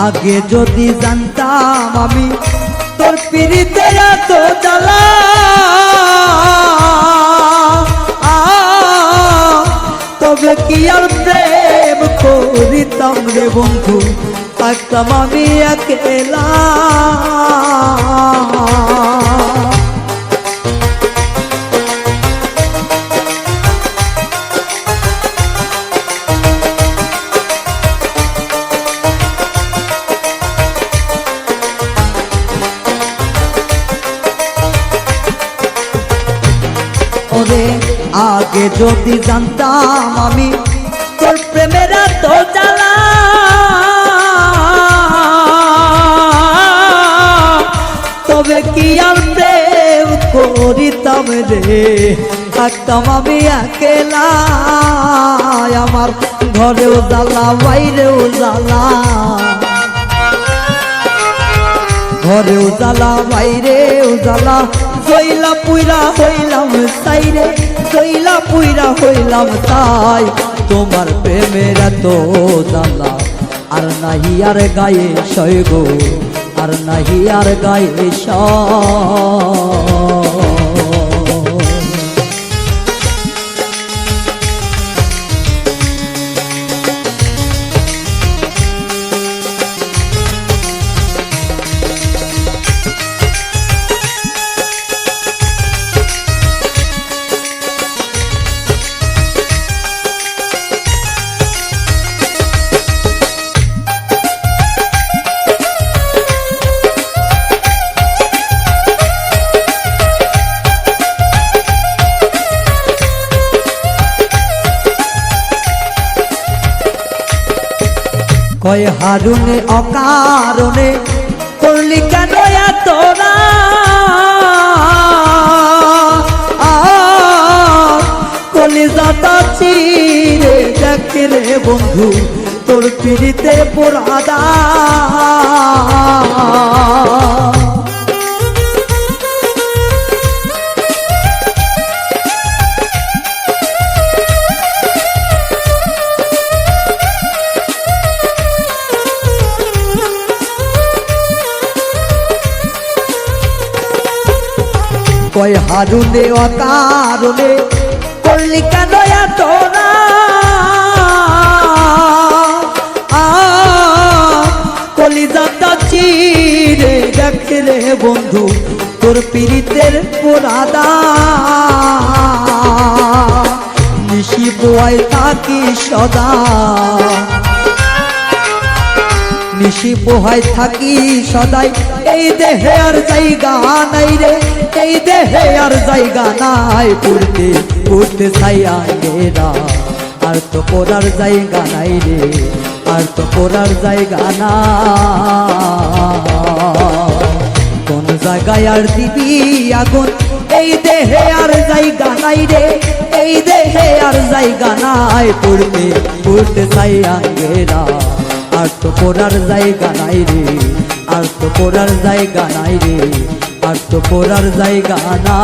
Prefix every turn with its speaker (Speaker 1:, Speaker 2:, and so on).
Speaker 1: আগে যদি জানতাম আমি তোর পিরিতে এত জ্বালা, তবে কি আর প্রেম করিতাম রে বন্ধু, থাকতাম আমি একলা। ওরে আগে যদি জানতাম আমি তোর প্রেমের এত জ্বালা, তবে কি আর প্রেম করিতাম রে, থাকতাম আমি একলা। আমার ঘরেও জ্বালা বাইরেও জ্বালা, ঘরেও জ্বালা বাইরেও জ্বালা, জইলা পুইরা হইলাম তাই রে, জইলা পুইরা হইলাম তাই। তোমার প্রেমের এত জ্বালা আর নাহি আর গায়ে সয় গো, আর নাহি আর গায়ে সয়। কয় হারুনে অকারণে করলি কেন তোরা, কলিজাটা চিরে দেখে রে বন্ধু তোর পিড়িতে পোড়াদা। কয় হারুনে অকারণে করলি কেন তোরা, কলিজাটা চিরে দেখে রে বন্ধু তোর পিরিতের পোড়াদা। নিশি বোয়াই থাকি সদা, নিশি পোহাই থাকি সদাই, এই দেহে আর জায়গা নাই রে, এই দেহে আর জায়গা নাই। পড়তে পড়তে ছাইয়া গেরা, আর তো পড়ার জায়গা নাই রে, আর তো পড়ার জায়গা না। কোন জায়গায় আর দিবি আগুন, এই দেহে আর জায়গা নাই রে, এই দেহে আর জায়গা নাই। পড়তে পড়তে ছাইয়া গেরা, আর তো পড়ার জায়গা নাই রে, আর তো পড়ার জায়গা নাই রে, আর তো পড়ার জায়গা না।